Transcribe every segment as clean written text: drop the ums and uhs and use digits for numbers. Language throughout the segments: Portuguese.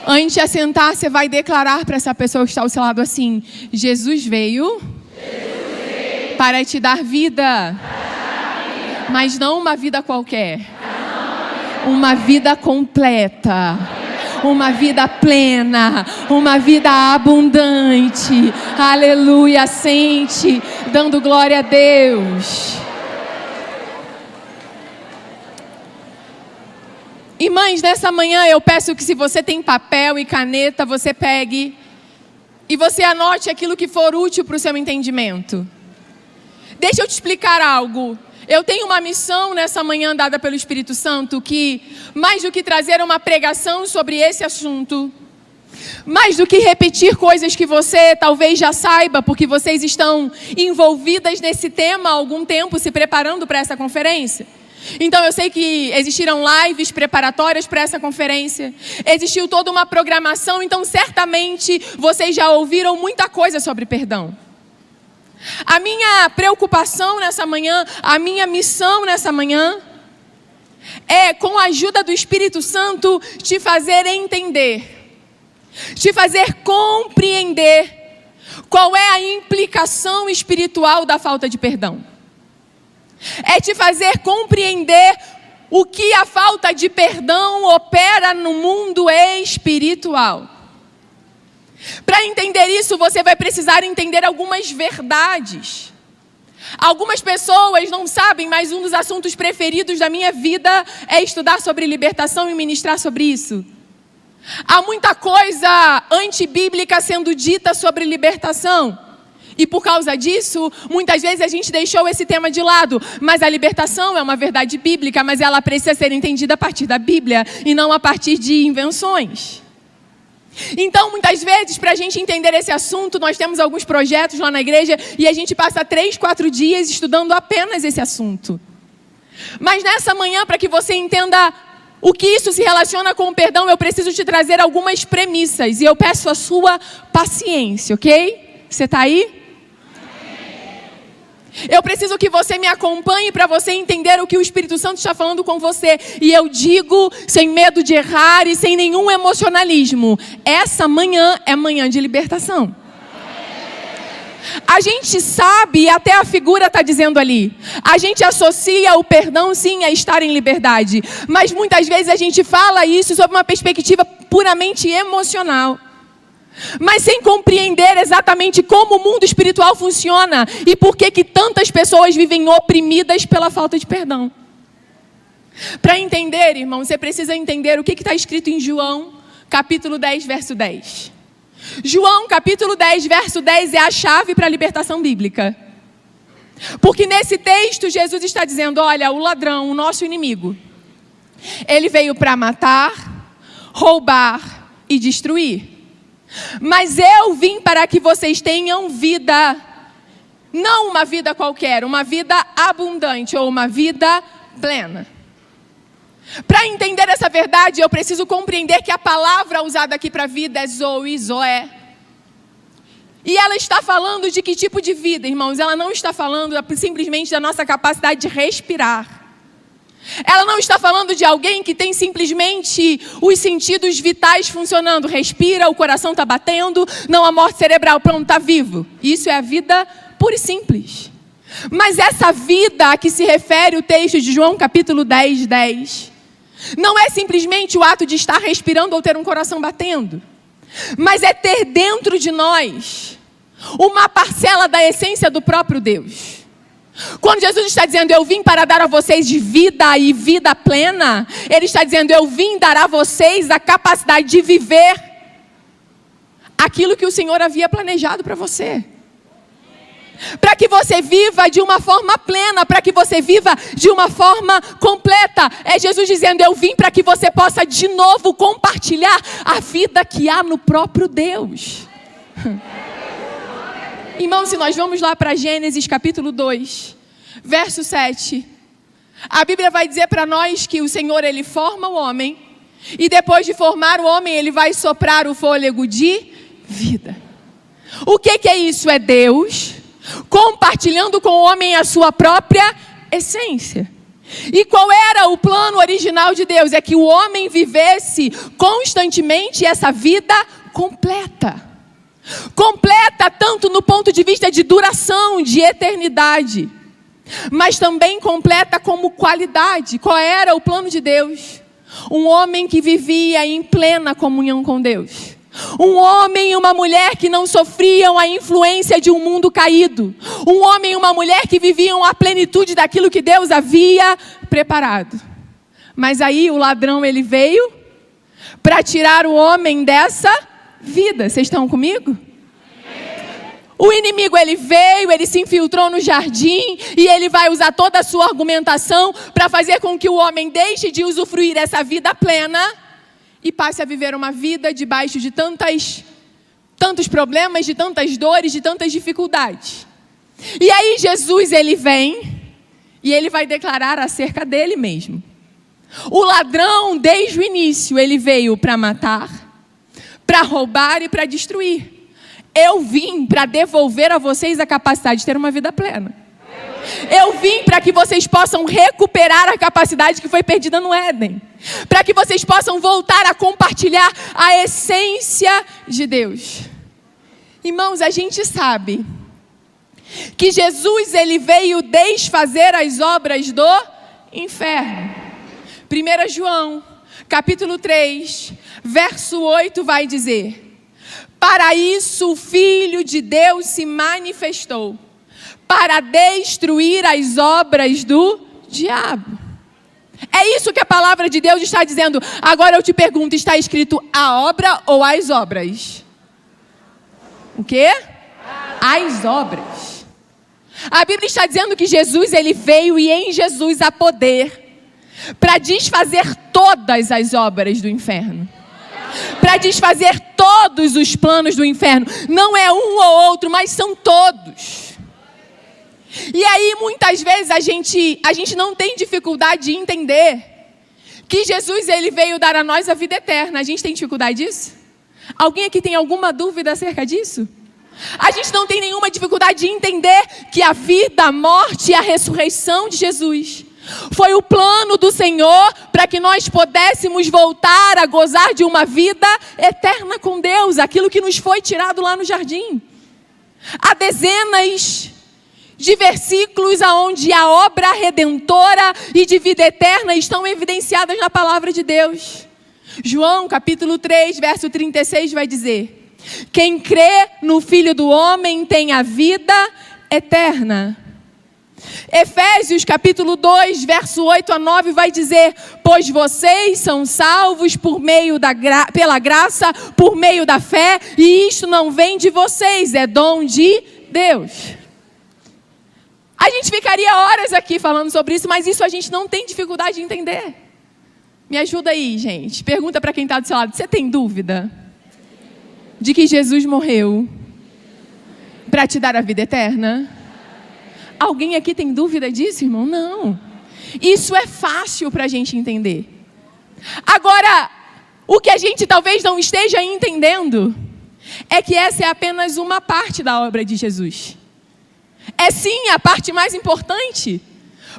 Antes de assentar, você vai declarar para essa pessoa que está ao seu lado assim: Jesus veio para te dar vida, mas não uma vida qualquer, uma vida completa, uma vida plena, uma vida abundante. Aleluia, sente, dando glória a Deus. Irmãs, nessa manhã eu peço que, se você tem papel e caneta, você pegue e você anote aquilo que for útil para o seu entendimento. Deixa eu te explicar algo. Eu tenho uma missão nessa manhã dada pelo Espírito Santo que, mais do que trazer uma pregação sobre esse assunto, mais do que repetir coisas que você talvez já saiba, porque vocês estão envolvidas nesse tema há algum tempo, se preparando para essa conferência. Então eu sei que existiram lives preparatórias para essa conferência, existiu toda uma programação, então certamente vocês já ouviram muita coisa sobre perdão. A minha preocupação nessa manhã, a minha missão nessa manhã, é, com a ajuda do Espírito Santo, te fazer entender, te fazer compreender qual é a implicação espiritual da falta de perdão. É te fazer compreender o que a falta de perdão opera no mundo espiritual. Para entender isso, você vai precisar entender algumas verdades. Algumas pessoas não sabem, mas um dos assuntos preferidos da minha vida é estudar sobre libertação e ministrar sobre isso. Há muita coisa antibíblica sendo dita sobre libertação. E por causa disso, muitas vezes a gente deixou esse tema de lado. Mas a libertação é uma verdade bíblica, mas ela precisa ser entendida a partir da Bíblia e não a partir de invenções. Então, muitas vezes, para a gente entender esse assunto, nós temos alguns projetos lá na igreja e a gente passa 3, 4 dias estudando apenas esse assunto. Mas nessa manhã, para que você entenda o que isso se relaciona com o perdão, eu preciso te trazer algumas premissas e eu peço a sua paciência, ok? Você está aí? Eu preciso que você me acompanhe para você entender o que o Espírito Santo está falando com você. E eu digo sem medo de errar e sem nenhum emocionalismo: essa manhã é manhã de libertação. A gente sabe, e até a figura está dizendo ali, a gente associa o perdão sim a estar em liberdade. Mas muitas vezes a gente fala isso sob uma perspectiva puramente emocional, mas sem compreender exatamente como o mundo espiritual funciona e por que tantas pessoas vivem oprimidas pela falta de perdão. Para entender, irmão, você precisa entender o que está escrito em João, capítulo 10, verso 10. João, capítulo 10, verso 10 é a chave para a libertação bíblica. Porque nesse texto Jesus está dizendo: olha, o ladrão, o nosso inimigo, ele veio para matar, roubar e destruir. Mas eu vim para que vocês tenham vida, não uma vida qualquer, uma vida abundante ou uma vida plena. Para entender essa verdade, eu preciso compreender que a palavra usada aqui para vida é zoe, zoé. E ela está falando de que tipo de vida, irmãos? Ela não está falando simplesmente da nossa capacidade de respirar. Ela não está falando de alguém que tem simplesmente os sentidos vitais funcionando. Respira, o coração está batendo, não a morte cerebral, pronto, está vivo. Isso é a vida pura e simples. Mas essa vida a que se refere o texto de João capítulo 10, 10, não é simplesmente o ato de estar respirando ou ter um coração batendo, mas é ter dentro de nós uma parcela da essência do próprio Deus. Quando Jesus está dizendo: eu vim para dar a vocês de vida e vida plena, Ele está dizendo: eu vim dar a vocês a capacidade de viver aquilo que o Senhor havia planejado para você. Para que você viva de uma forma plena, para que você viva de uma forma completa. É Jesus dizendo: eu vim para que você possa de novo compartilhar a vida que há no próprio Deus. Irmão, se nós vamos lá para Gênesis capítulo 2, verso 7, a Bíblia vai dizer para nós que o Senhor, Ele forma o homem, e depois de formar o homem, Ele vai soprar o fôlego de vida. O que é isso? É Deus compartilhando com o homem a sua própria essência. E qual era o plano original de Deus? É que o homem vivesse constantemente essa vida completa. Completa tanto no ponto de vista de duração, de eternidade, mas também completa como qualidade. Qual era o plano de Deus? Um homem que vivia em plena comunhão com Deus. Um homem e uma mulher que não sofriam a influência de um mundo caído. Um homem e uma mulher que viviam a plenitude daquilo que Deus havia preparado. Mas aí o ladrão, ele veio para tirar o homem dessa vida. Vocês estão comigo? O inimigo, ele veio, ele se infiltrou no jardim e ele vai usar toda a sua argumentação para fazer com que o homem deixe de usufruir essa vida plena e passe a viver uma vida debaixo de tantos problemas, de tantas dores, de tantas dificuldades. E aí Jesus, ele vem e ele vai declarar acerca dele mesmo. O ladrão, desde o início, ele veio para matar, para roubar e para destruir. Eu vim para devolver a vocês a capacidade de ter uma vida plena. Eu vim para que vocês possam recuperar a capacidade que foi perdida no Éden. Para que vocês possam voltar a compartilhar a essência de Deus. Irmãos, a gente sabe que Jesus, ele veio desfazer as obras do inferno. 1 João, capítulo 3, verso 8 vai dizer: para isso o Filho de Deus se manifestou, para destruir as obras do diabo. É isso que a palavra de Deus está dizendo. Agora eu te pergunto, está escrito a obra ou as obras? O quê? As obras. A Bíblia está dizendo que Jesus, ele veio e em Jesus há poder para desfazer todas as obras do inferno. Para desfazer todos os planos do inferno. Não é um ou outro, mas são todos. E aí muitas vezes a gente não tem dificuldade de entender que Jesus, ele veio dar a nós a vida eterna. A gente tem dificuldade disso? Alguém aqui tem alguma dúvida acerca disso? A gente não tem nenhuma dificuldade de entender que a vida, a morte e a ressurreição de Jesus foi o plano do Senhor para que nós pudéssemos voltar a gozar de uma vida eterna com Deus, aquilo que nos foi tirado lá no jardim. Há dezenas de versículos onde a obra redentora e de vida eterna estão evidenciadas na palavra de Deus. João capítulo 3, verso 36 vai dizer: quem crê no Filho do Homem tem a vida eterna. Efésios capítulo 2, verso 8 a 9 vai dizer: pois vocês são salvos pela graça, por meio da fé, e isto não vem de vocês, é dom de Deus. A gente ficaria horas aqui falando sobre isso, mas isso a gente não tem dificuldade de entender. Me ajuda aí, gente. Pergunta para quem está do seu lado: você tem dúvida de que Jesus morreu para te dar a vida eterna? Alguém aqui tem dúvida disso, irmão? Não. Isso é fácil para a gente entender. Agora, o que a gente talvez não esteja entendendo é que essa é apenas uma parte da obra de Jesus. É sim a parte mais importante,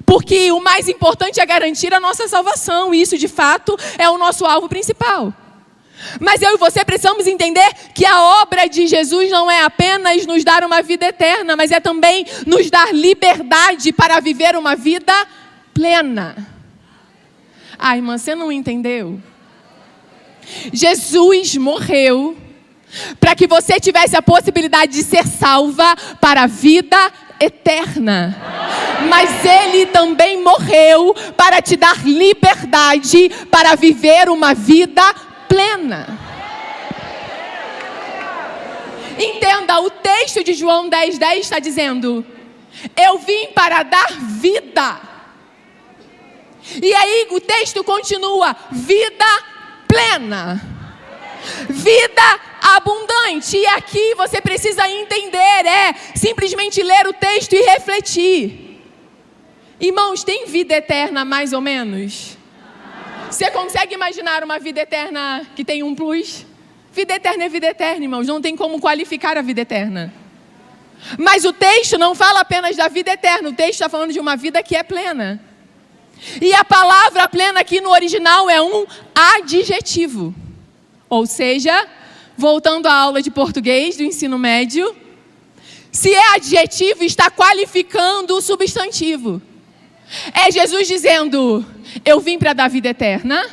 porque o mais importante é garantir a nossa salvação, e isso de fato é o nosso alvo principal. Mas eu e você precisamos entender que a obra de Jesus não é apenas nos dar uma vida eterna, mas é também nos dar liberdade para viver uma vida plena. Ah, irmã, você não entendeu? Jesus morreu para que você tivesse a possibilidade de ser salva para a vida eterna. Mas Ele também morreu para te dar liberdade para viver uma vida plena. Entenda, o texto de João 10:10 está dizendo: eu vim para dar vida. E aí o texto continua: vida plena, vida abundante. E aqui você precisa entender, simplesmente ler o texto e refletir. Irmãos, tem vida eterna mais ou menos? Você consegue imaginar uma vida eterna que tem um plus? Vida eterna é vida eterna, irmãos. Não tem como qualificar a vida eterna. Mas o texto não fala apenas da vida eterna. O texto está falando de uma vida que é plena. E a palavra plena aqui no original é um adjetivo. Ou seja, voltando à aula de português do ensino médio, se é adjetivo, está qualificando o substantivo. É Jesus dizendo: eu vim para dar vida eterna,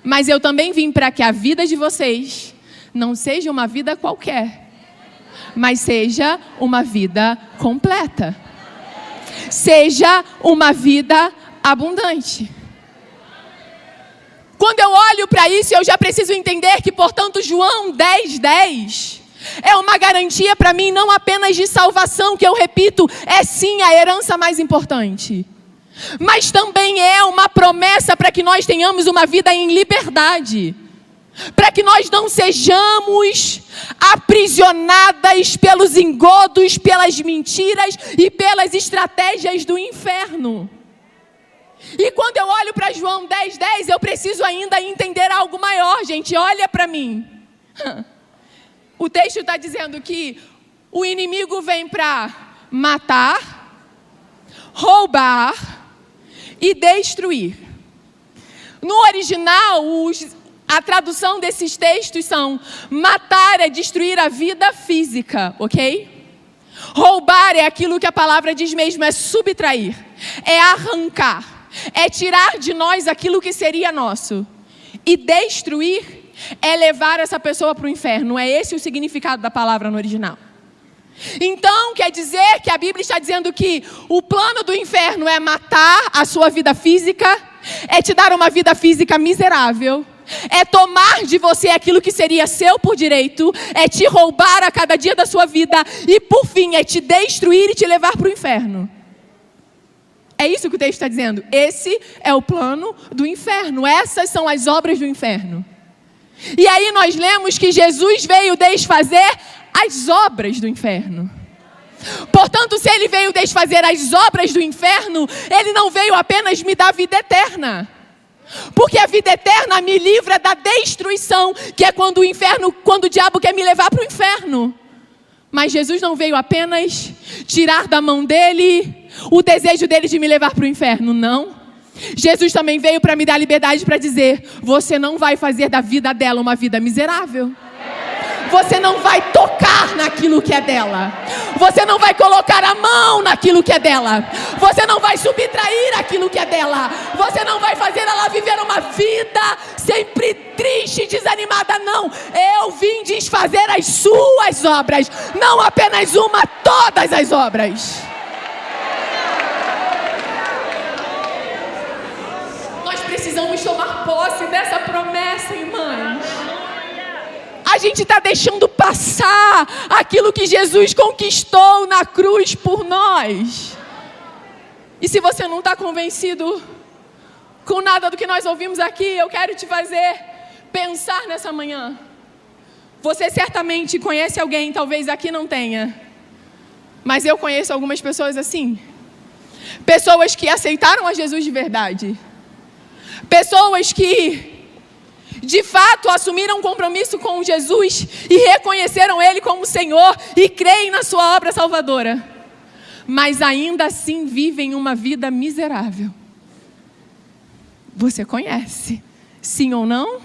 mas eu também vim para que a vida de vocês não seja uma vida qualquer, mas seja uma vida completa. Seja uma vida abundante. Quando eu olho para isso, eu já preciso entender que, portanto, João 10:10 é uma garantia para mim, não apenas de salvação, que eu repito, é sim a herança mais importante, mas também é uma promessa para que nós tenhamos uma vida em liberdade, para que nós não sejamos aprisionadas pelos engodos, pelas mentiras e pelas estratégias do inferno. E quando eu olho para João 10:10, eu preciso ainda entender algo maior, gente. Olha para mim. O texto está dizendo que o inimigo vem para matar, roubar e destruir. No original, a tradução desses textos são: matar é destruir a vida física, ok? Roubar é aquilo que a palavra diz mesmo, é subtrair, é arrancar. É tirar de nós aquilo que seria nosso. E destruir é levar essa pessoa para o inferno. É esse o significado da palavra no original. Então, quer dizer que a Bíblia está dizendo que o plano do inferno é matar a sua vida física, é te dar uma vida física miserável, é tomar de você aquilo que seria seu por direito, é te roubar a cada dia da sua vida e, por fim, é te destruir e te levar para o inferno. É isso que o texto está dizendo. Esse é o plano do inferno. Essas são as obras do inferno. E aí nós lemos que Jesus veio desfazer as obras do inferno. Portanto, se ele veio desfazer as obras do inferno, ele não veio apenas me dar vida eterna. Porque a vida eterna me livra da destruição, que é quando o diabo quer me levar para o inferno. Mas Jesus não veio apenas tirar da mão dele o desejo dele de me levar para o inferno, não. Jesus também veio para me dar liberdade para dizer: você não vai fazer da vida dela uma vida miserável. Você não vai tocar naquilo que é dela. Você não vai colocar a mão naquilo que é dela. Você não vai subtrair aquilo que é dela. Você não vai fazer ela viver uma vida sempre triste e desanimada, não. Eu vim desfazer as suas obras. Não apenas uma, todas as obras. Nós precisamos tomar posse dessa promessa, irmãs. A gente está deixando passar aquilo que Jesus conquistou na cruz por nós. E se você não está convencido com nada do que nós ouvimos aqui, eu quero te fazer pensar nessa manhã. Você certamente conhece alguém, talvez aqui não tenha, mas eu conheço algumas pessoas assim. Pessoas que aceitaram a Jesus de verdade. Pessoas que de fato assumiram um compromisso com Jesus e reconheceram Ele como Senhor e creem na sua obra salvadora, mas ainda assim vivem uma vida miserável. Você conhece? Sim ou não?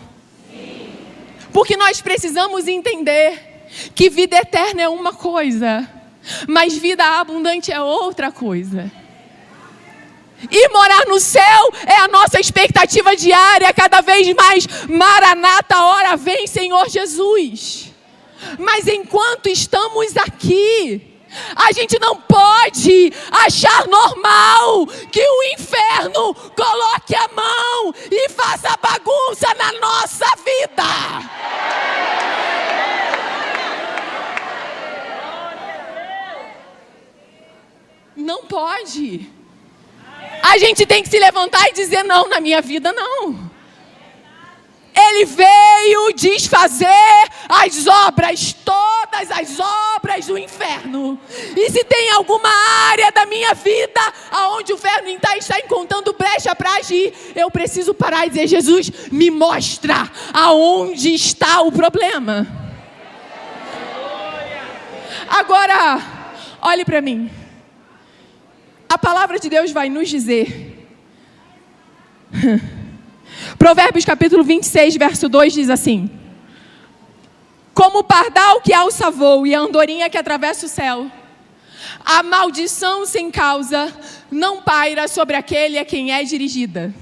Sim. Porque nós precisamos entender que vida eterna é uma coisa, mas vida abundante é outra coisa. E morar no céu é a nossa expectativa diária, cada vez mais. Maranata, hora vem, Senhor Jesus. Mas enquanto estamos aqui, a gente não pode achar normal que o inferno coloque a mão e faça bagunça na nossa vida. Não pode. A gente tem que se levantar e dizer: não, na minha vida não. Ele veio desfazer as obras, todas as obras do inferno. E se tem alguma área da minha vida aonde o inferno está encontrando brecha para agir, eu preciso parar e dizer: Jesus, me mostra aonde está o problema. Agora, olhe para mim. A palavra de Deus vai nos dizer Provérbios capítulo 26, verso 2 diz assim: como o pardal que alça voo e a andorinha que atravessa o céu, a maldição sem causa não paira sobre aquele a quem é dirigida.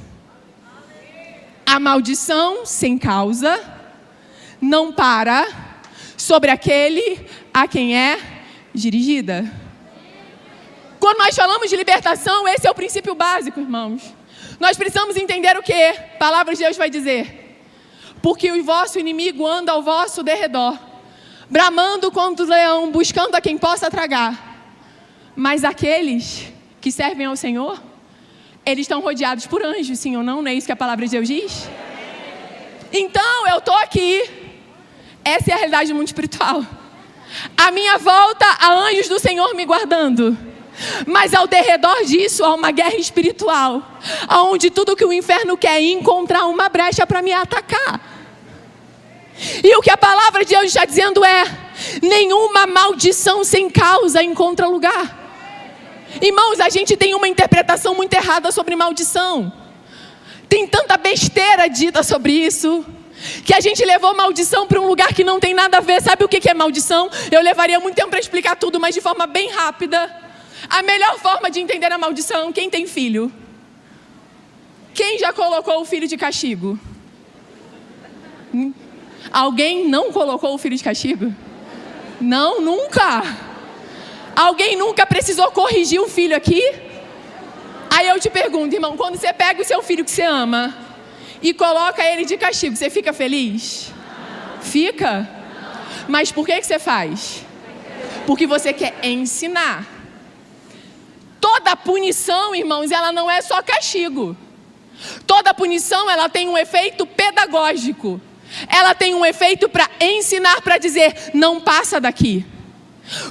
A maldição sem causa não para sobre aquele a quem é dirigida. Quando nós falamos de libertação, esse é o princípio básico, irmãos. Nós precisamos entender o que a palavra de Deus vai dizer. Porque o vosso inimigo anda ao vosso derredor, bramando contra o leão, buscando a quem possa tragar. Mas aqueles que servem ao Senhor, eles estão rodeados por anjos, sim ou não? Não é isso que a palavra de Deus diz? Então, eu estou aqui. Essa é a realidade do mundo espiritual. À minha volta, há anjos do Senhor me guardando. Mas ao derredor disso, há uma guerra espiritual, onde tudo que o inferno quer é encontrar uma brecha para me atacar. E o que a palavra de Deus está dizendo é: nenhuma maldição sem causa encontra lugar. Irmãos, a gente tem uma interpretação muito errada sobre maldição. Tem tanta besteira dita sobre isso, que a gente levou maldição para um lugar que não tem nada a ver. Sabe o que é maldição? Eu levaria muito tempo para explicar tudo, mas de forma bem rápida. A melhor forma de entender a maldição: quem tem filho? Quem já colocou o filho de castigo? Alguém não colocou o filho de castigo? Não, nunca. Alguém nunca precisou corrigir um filho aqui? Aí eu te pergunto, irmão, quando você pega o seu filho que você ama e coloca ele de castigo, você fica feliz? Fica? Mas por que você faz? Porque você quer ensinar. Toda punição, irmãos, ela não é só castigo. Toda punição, ela tem um efeito pedagógico. Ela tem um efeito para ensinar, para dizer: não passa daqui.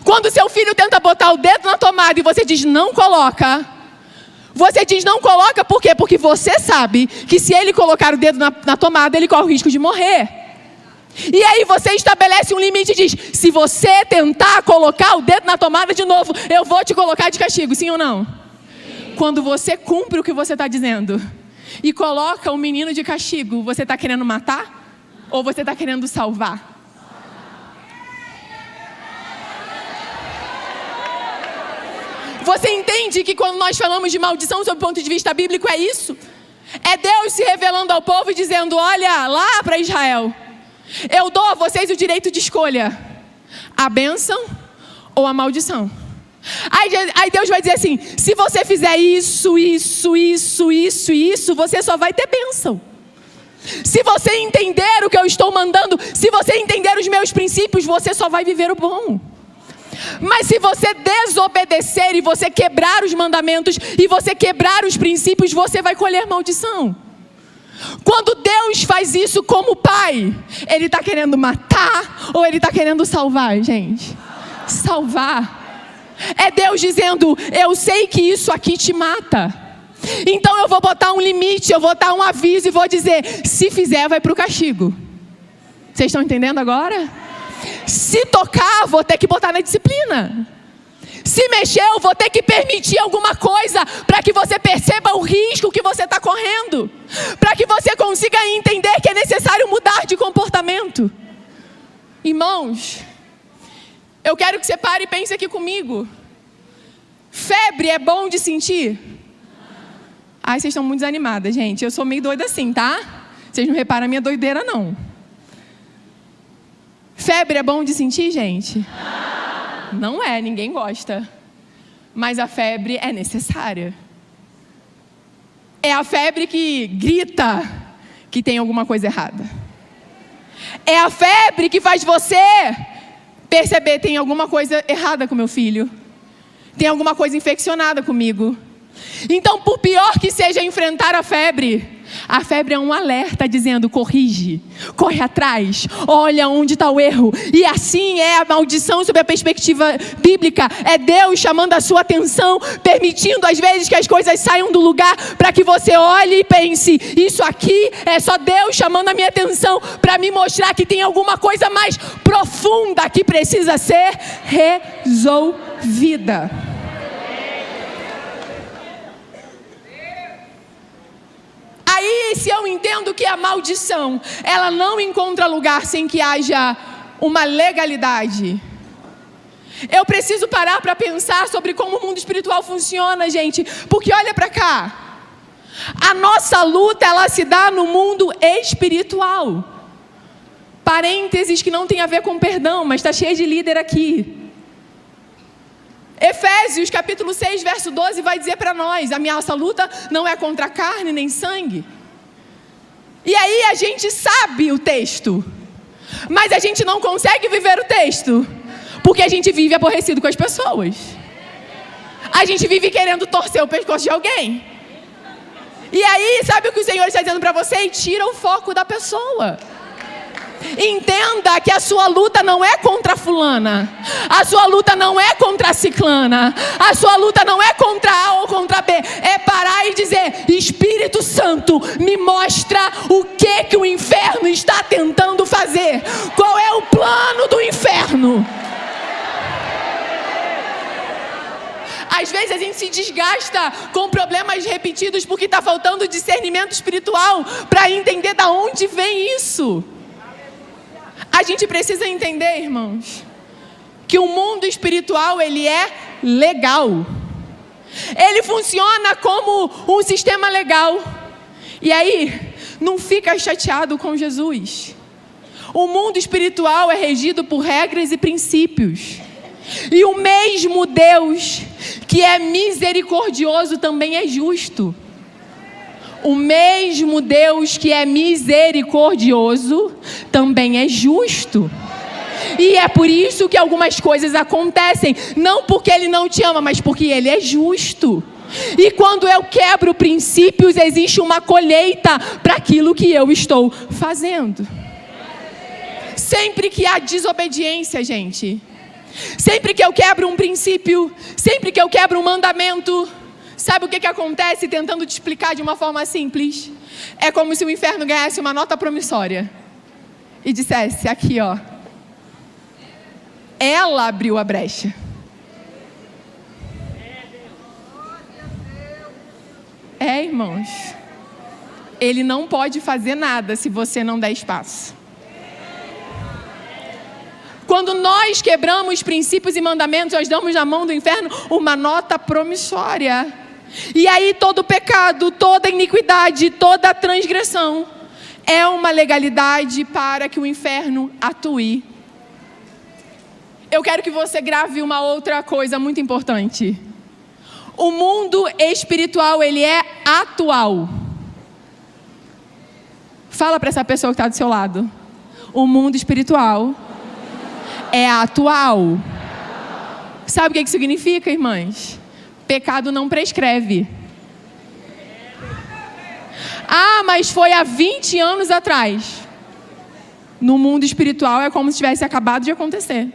Quando seu filho tenta botar o dedo na tomada e você diz: não coloca. Você diz: não coloca por quê? Porque você sabe que se ele colocar o dedo na tomada, ele corre o risco de morrer. E aí você estabelece um limite e diz: se você tentar colocar o dedo na tomada de novo, eu vou te colocar de castigo, sim ou não? Sim. Quando você cumpre o que você está dizendo e coloca o menino de castigo, você está querendo matar? Ou você está querendo salvar? Você entende que quando nós falamos de maldição sob o ponto de vista bíblico é isso? É Deus se revelando ao povo e dizendo: olha lá para Israel, eu dou a vocês o direito de escolha, a bênção ou a maldição. Aí Deus vai dizer assim: se você fizer isso, você só vai ter bênção. Se você entender o que eu estou mandando, se você entender os meus princípios, você só vai viver o bom. Mas se você desobedecer e você quebrar os mandamentos e você quebrar os princípios, você vai colher maldição. Quando Deus faz isso como pai, Ele está querendo matar ou Ele está querendo salvar, gente? Salvar. É Deus dizendo: eu sei que isso aqui te mata, então eu vou botar um limite, eu vou dar um aviso e vou dizer: se fizer, vai para o castigo. Vocês estão entendendo agora? Se tocar, vou ter que botar na disciplina. Se mexer, eu vou ter que permitir alguma coisa para que você perceba o risco que você está correndo, para que você consiga entender que é necessário mudar de comportamento. Irmãos, eu quero que você pare e pense aqui comigo. Febre é bom de sentir? Ai, vocês estão muito desanimadas, gente. Eu sou meio doida assim, tá? Vocês não reparam a minha doideira, não. Febre é bom de sentir, gente? Não é, ninguém gosta. Mas a febre é necessária. É a febre que grita que tem alguma coisa errada. É a febre que faz você perceber: tem alguma coisa errada com meu filho. Tem alguma coisa infeccionada comigo. Então, por pior que seja enfrentar a febre é um alerta dizendo: corrige, corre atrás, olha onde está o erro. E assim é a maldição sob a perspectiva bíblica. É Deus chamando a sua atenção, permitindo às vezes que as coisas saiam do lugar para que você olhe e pense: isso aqui é só Deus chamando a minha atenção para me mostrar que tem alguma coisa mais profunda que precisa ser resolvida. aí, se eu entendo que a maldição, ela não encontra lugar sem que haja uma legalidade, eu preciso parar para pensar sobre como o mundo espiritual funciona, gente. Porque olha para cá. A nossa luta, ela se dá no mundo espiritual. Parênteses que não tem a ver com perdão, mas está cheio de líder aqui. Efésios capítulo 6, verso 12 vai dizer para nós: a nossa luta não é contra carne nem sangue. E aí a gente sabe o texto, mas a gente não consegue viver o texto, porque a gente vive aborrecido com as pessoas. A gente vive querendo torcer o pescoço de alguém. E aí, sabe o que o Senhor está dizendo para você? E tira o foco da pessoa. Entenda que a sua luta não é contra fulana, a sua luta não é contra a ciclana, a sua luta não é contra A ou contra B. É parar e dizer: Espírito Santo, me mostra o que o inferno está tentando fazer. Qual é o plano do inferno? Às vezes a gente se desgasta com problemas repetidos porque está faltando discernimento espiritual para entender de onde vem isso. A gente precisa entender, irmãos, que o mundo espiritual, ele é legal. Ele funciona como um sistema legal. E aí, não fica chateado com Jesus. O mundo espiritual é regido por regras e princípios. E o mesmo Deus que é misericordioso também é justo. O mesmo Deus que é misericordioso também é justo. E é por isso que algumas coisas acontecem, não porque Ele não te ama, mas porque Ele é justo. E quando eu quebro princípios, existe uma colheita para aquilo que eu estou fazendo. Sempre que há desobediência, gente, sempre que eu quebro um princípio, sempre que eu quebro um mandamento, sabe o que acontece? Tentando te explicar de uma forma simples, é como se o inferno ganhasse uma nota promissória e dissesse: aqui ó, ela abriu a brecha. É, irmãos, ele não pode fazer nada se você não der espaço. Quando nós quebramos princípios e mandamentos, nós damos na mão do inferno uma nota promissória. E aí todo pecado, toda iniquidade, toda transgressão é uma legalidade para que o inferno atue. Eu quero que você grave uma outra coisa muito importante. O mundo espiritual, ele é atual. Fala para essa pessoa que está do seu lado. O mundo espiritual é atual. Sabe o que isso significa, irmãs? Pecado não prescreve. Ah, mas foi há 20 anos atrás. No mundo espiritual é como se tivesse acabado de acontecer.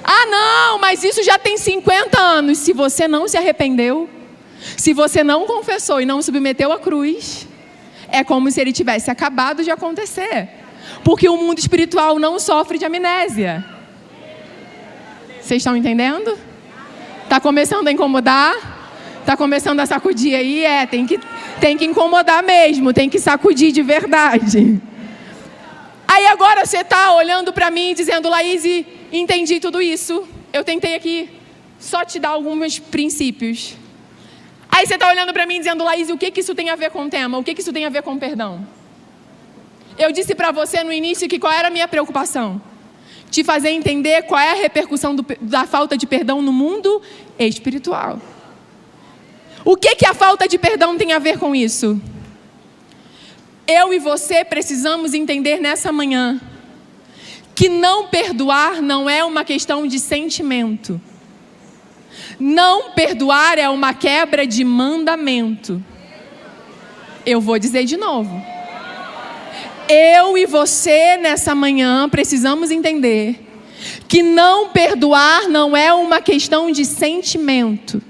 Ah, não, mas isso já tem 50 anos. Se você não se arrependeu, se você não confessou e não submeteu à cruz, é como se ele tivesse acabado de acontecer. Porque o mundo espiritual não sofre de amnésia. Vocês estão entendendo? Está começando a incomodar? Está começando a sacudir aí? Tem que incomodar mesmo, tem que sacudir de verdade. Aí agora você está olhando para mim e dizendo: Laís, entendi tudo isso. Eu tentei aqui só te dar alguns princípios. Aí você está olhando para mim dizendo: Laís, o que isso tem a ver com o tema? O que isso tem a ver com perdão? Eu disse para você no início que qual era a minha preocupação? Te fazer entender qual é a repercussão da falta de perdão no mundo espiritual. O que a falta de perdão tem a ver com isso? Eu e você precisamos entender nessa manhã que não perdoar não é uma questão de sentimento. Não perdoar é uma quebra de mandamento. Eu vou dizer de novo. Eu e você nessa manhã precisamos entender que não perdoar não é uma questão de sentimento,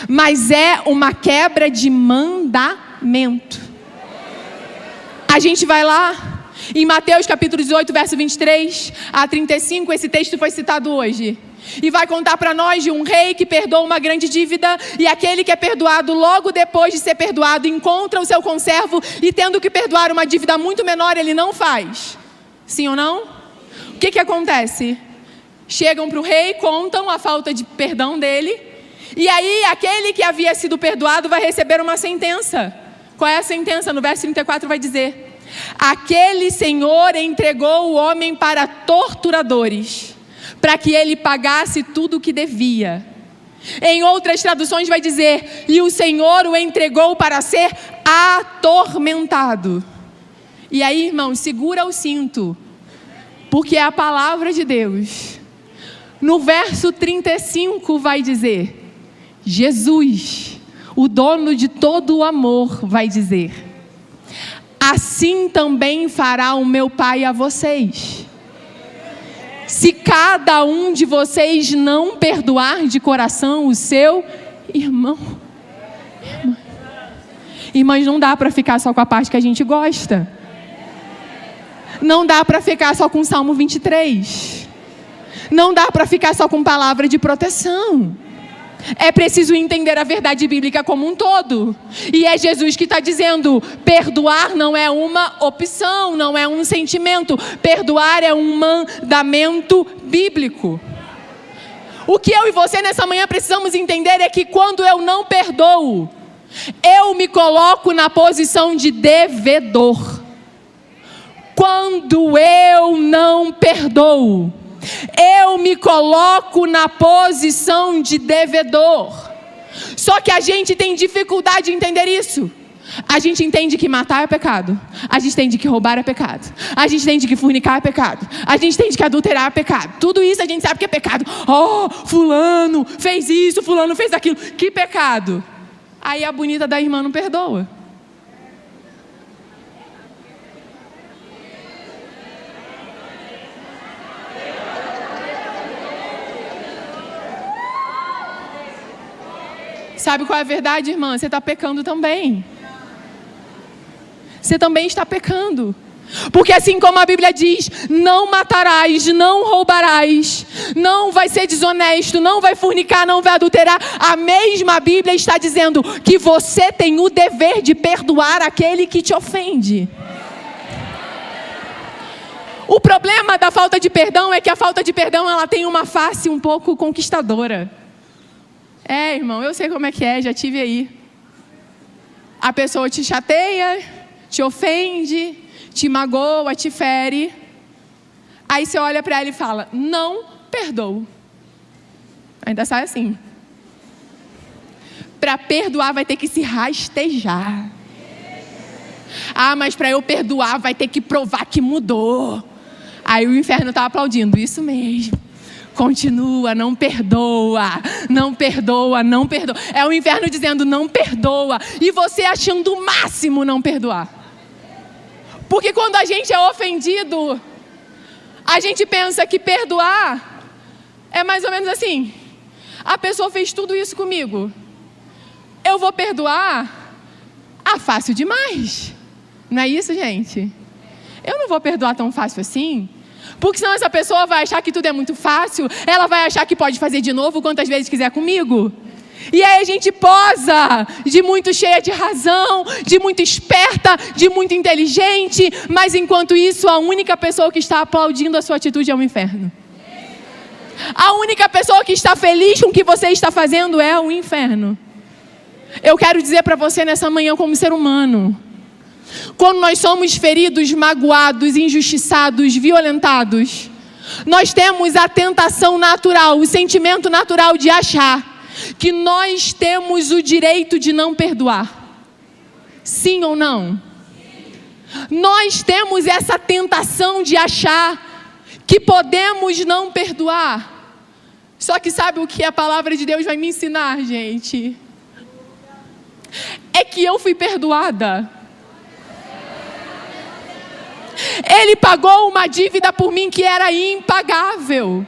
mas é uma quebra de mandamento. A gente vai lá Em Mateus capítulo 18, verso 23 a 35, esse texto foi citado hoje. E vai contar para nós de um rei que perdoa uma grande dívida, e aquele que é perdoado logo depois de ser perdoado encontra o seu conservo e, tendo que perdoar uma dívida muito menor, ele não faz. Sim ou não? O que acontece? Chegam para o rei, contam a falta de perdão dele, e aí aquele que havia sido perdoado vai receber uma sentença. Qual é a sentença? No verso 34 vai dizer: aquele senhor entregou o homem para torturadores, para que ele pagasse tudo o que devia. Em outras traduções vai dizer: e o Senhor o entregou para ser atormentado. E aí, irmão, segura o cinto, porque é a palavra de Deus. No verso 35 vai dizer: Jesus, o dono de todo o amor, vai dizer: assim também fará o meu Pai a vocês, se cada um de vocês não perdoar de coração o seu irmão. Irmãs, não dá para ficar só com a parte que a gente gosta. Não dá para ficar só com o Salmo 23. Não dá para ficar só com palavra de proteção. É preciso entender a verdade bíblica como um todo. E é Jesus que está dizendo: perdoar não é uma opção, não é um sentimento. Perdoar é um mandamento bíblico. O que eu e você nessa manhã precisamos entender é que quando eu não perdoo, eu me coloco na posição de devedor. Quando eu não perdoo, eu me coloco na posição de devedor. Só que a gente tem dificuldade de entender isso. A gente entende que matar é pecado. A gente entende que roubar é pecado. A gente entende que fornicar é pecado. A gente entende que adulterar é pecado. Tudo isso a gente sabe que é pecado. Oh, fulano fez isso, fulano fez aquilo. Que pecado. Aí a bonita da irmã não perdoa. Sabe qual é a verdade, irmã? Você está pecando também. Você também está pecando. Porque assim como a Bíblia diz: não matarás, não roubarás, não vai ser desonesto, não vai fornicar, não vai adulterar, a mesma Bíblia está dizendo que você tem o dever de perdoar aquele que te ofende. O problema da falta de perdão é que a falta de perdão, ela tem uma face um pouco conquistadora. É, irmão, eu sei como é que é, já tive aí. A pessoa te chateia, te ofende, te magoa, te fere. Aí você olha para ela e fala: não perdoo. Ainda sai assim. Para perdoar vai ter que se rastejar. Ah, mas para eu perdoar vai ter que provar que mudou. Aí o inferno está aplaudindo. Isso mesmo. Continua, não perdoa, não perdoa, não perdoa. É o inferno dizendo: não perdoa. E você achando o máximo não perdoar. Porque quando a gente é ofendido, a gente pensa que perdoar é mais ou menos assim: a pessoa fez tudo isso comigo, eu vou perdoar? Ah, fácil demais. Não é isso, gente? Eu não vou perdoar tão fácil assim. Porque senão essa pessoa vai achar que tudo é muito fácil. Ela vai achar que pode fazer de novo quantas vezes quiser comigo. E aí a gente posa de muito cheia de razão, de muito esperta, de muito inteligente. Mas enquanto isso, a única pessoa que está aplaudindo a sua atitude é o inferno. A única pessoa que está feliz com o que você está fazendo é o inferno. Eu quero dizer para você nessa manhã, como ser humano: quando nós somos feridos, magoados, injustiçados, violentados, nós temos a tentação natural, o sentimento natural de achar que nós temos o direito de não perdoar. Sim ou não? Nós temos essa tentação de achar que podemos não perdoar. Só que sabe o que a palavra de Deus vai me ensinar, gente? É que eu fui perdoada. Ele pagou uma dívida por mim que era impagável.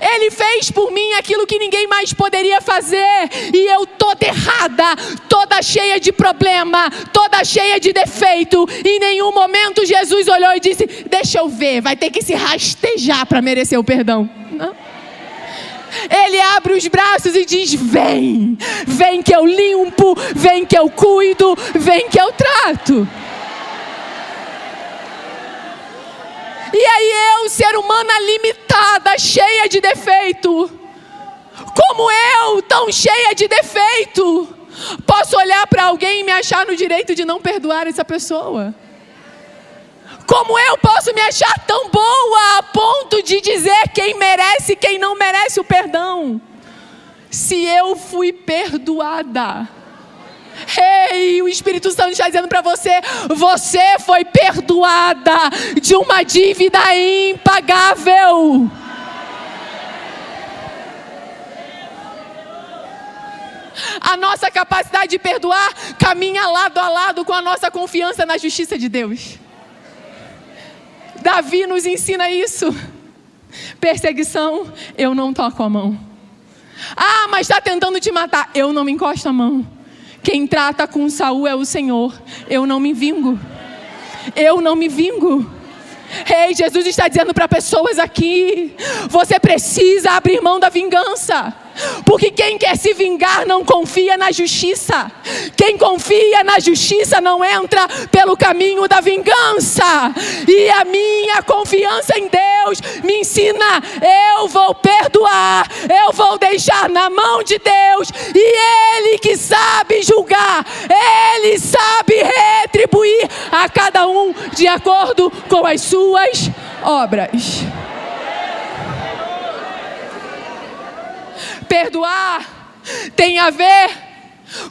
Ele fez por mim aquilo que ninguém mais poderia fazer. E eu toda errada, toda cheia de problema, toda cheia de defeito. Em nenhum momento Jesus olhou e disse: deixa eu ver, vai ter que se rastejar para merecer o perdão. Não. Ele abre os braços e diz: vem, vem que eu limpo, vem que eu cuido, vem que eu trato. E aí eu, ser humana limitada, cheia de defeito, como eu, tão cheia de defeito, posso olhar para alguém e me achar no direito de não perdoar essa pessoa? Como eu posso me achar tão boa a ponto de dizer quem merece e quem não merece o perdão? Se eu fui perdoada. Ei, o Espírito Santo está dizendo para você: você foi perdoada de uma dívida impagável. A nossa capacidade de perdoar caminha lado a lado com a nossa confiança na justiça de Deus. Davi nos ensina isso. Perseguição, eu não toco a mão. Ah, mas está tentando te matar, eu não me encosto a mão. Quem trata com Saul é o Senhor. Eu não me vingo. Eu não me vingo. Ei, Jesus está dizendo para pessoas aqui: você precisa abrir mão da vingança. Porque quem quer se vingar não confia na justiça. Quem confia na justiça não entra pelo caminho da vingança. E a minha confiança em Deus me ensina: eu vou perdoar, eu vou deixar na mão de Deus. E Ele que sabe julgar, Ele sabe retribuir a cada um de acordo com as suas obras. Perdoar tem a ver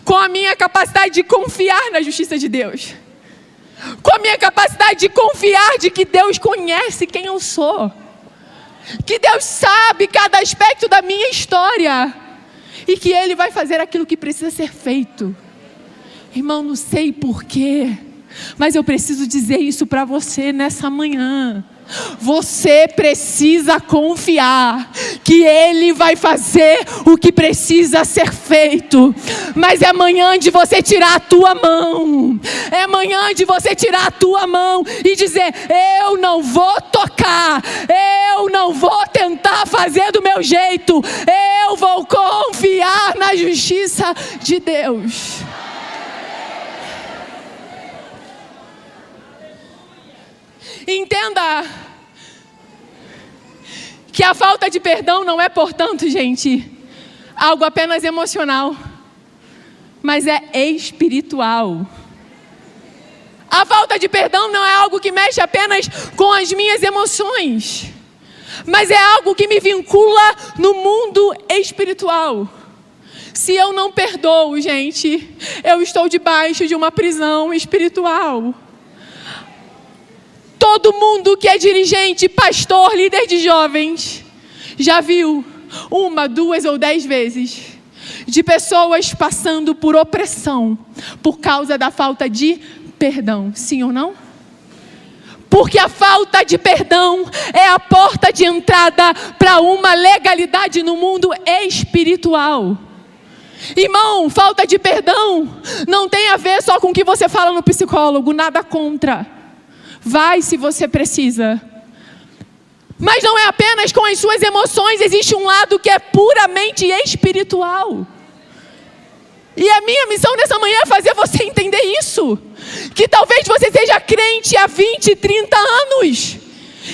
com a minha capacidade de confiar na justiça de Deus. Com a minha capacidade de confiar de que Deus conhece quem eu sou. Que Deus sabe cada aspecto da minha história. E que Ele vai fazer aquilo que precisa ser feito. Irmão, não sei porquê, mas eu preciso dizer isso para você nessa manhã. Você precisa confiar que Ele vai fazer o que precisa ser feito. Mas é manhã de você tirar a tua mão. É manhã de você tirar a tua mão e dizer: eu não vou tocar, eu não vou tentar fazer do meu jeito, eu vou confiar na justiça de Deus. Entenda que a falta de perdão não é, portanto, gente, algo apenas emocional, mas é espiritual. A falta de perdão não é algo que mexe apenas com as minhas emoções, mas é algo que me vincula no mundo espiritual. Se eu não perdoo, gente, eu estou debaixo de uma prisão espiritual. Todo mundo que é dirigente, pastor, líder de jovens, já viu 1, 2 ou 10 vezes de pessoas passando por opressão por causa da falta de perdão, sim ou não? Porque a falta de perdão é a porta de entrada para uma legalidade no mundo espiritual. Irmão, falta de perdão não tem a ver só com o que você fala no psicólogo, nada contra. Vai se você precisa. Mas não é apenas com as suas emoções, existe um lado que é puramente espiritual. E a minha missão nessa manhã é fazer você entender isso. Que talvez você seja crente há 20, 30 anos.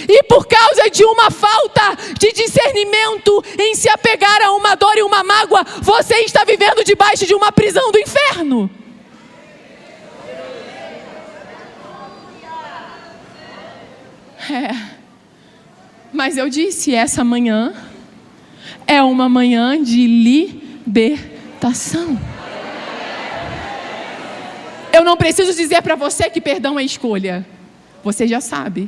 E por causa de uma falta de discernimento em se apegar a uma dor e uma mágoa, você está vivendo debaixo de uma prisão do inferno. Mas eu disse, essa manhã é uma manhã de libertação. Eu não preciso dizer para você que perdão é escolha. Você já sabe.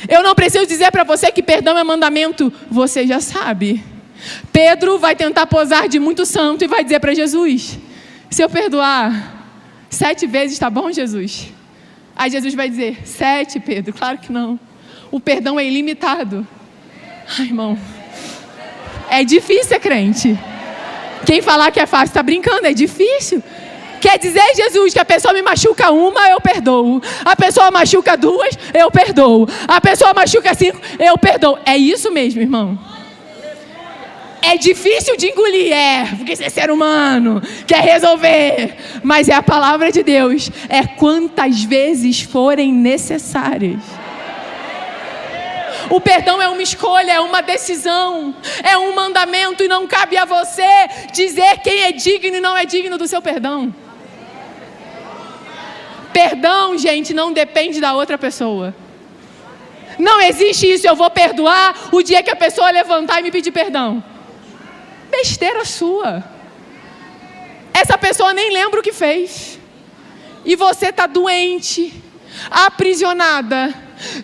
Eu não preciso dizer para você que perdão é mandamento. Você já sabe. Pedro vai tentar posar de muito santo e vai dizer para Jesus: se eu perdoar 7 vezes, tá bom, Jesus? Aí Jesus vai dizer: 7, Pedro? Claro que não. O perdão é ilimitado. Ai, irmão, É difícil ser crente. Quem falar que é fácil está brincando, é difícil. Quer dizer, Jesus, que a pessoa me machuca uma, eu perdoo. A pessoa machuca duas, eu perdoo. A pessoa machuca 5, eu perdoo. É isso mesmo, irmão. É difícil de engolir, porque você é ser humano, quer resolver. Mas é a palavra de Deus. É quantas vezes forem necessárias. O perdão é uma escolha, é uma decisão, é um mandamento e não cabe a você dizer quem é digno e não é digno do seu perdão. Perdão, gente, não depende da outra pessoa. Não existe isso, eu vou perdoar o dia que a pessoa levantar e me pedir perdão. Besteira sua. Essa pessoa nem lembra o que fez. E você está doente, aprisionada,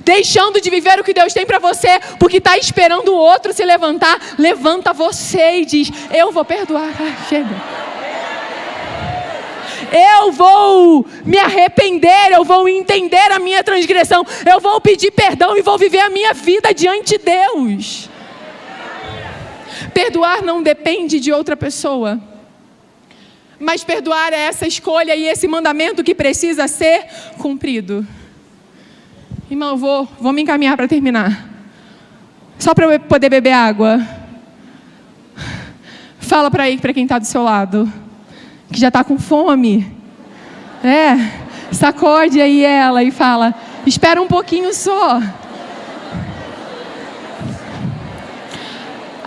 deixando de viver o que Deus tem para você, porque está esperando o outro se levantar. Levanta você e diz: eu vou perdoar. Chega. Eu vou me arrepender, eu vou entender a minha transgressão, eu vou pedir perdão e vou viver a minha vida diante de Deus. Perdoar não depende de outra pessoa, mas perdoar é essa escolha e esse mandamento que precisa ser cumprido. Irmão, eu vou me encaminhar para terminar. Só para eu poder beber água. Fala para quem está do seu lado, que já está com fome. Sacode aí ela e fala: espera um pouquinho só.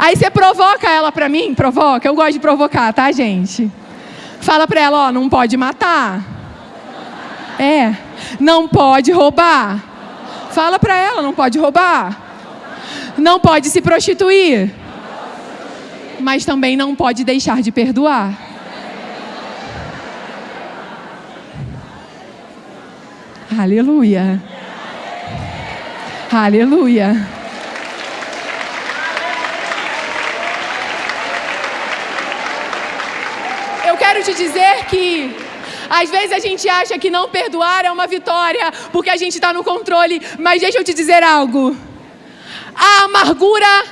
Aí você provoca ela para mim, provoca. Eu gosto de provocar, tá, gente? Fala para ela: não pode matar. Não pode roubar. Fala para ela: não pode roubar. Não pode se prostituir. Mas também não pode deixar de perdoar. Aleluia. Aleluia. Eu quero te dizer que às vezes a gente acha que não perdoar é uma vitória, porque a gente está no controle. Mas deixa eu te dizer algo. A amargura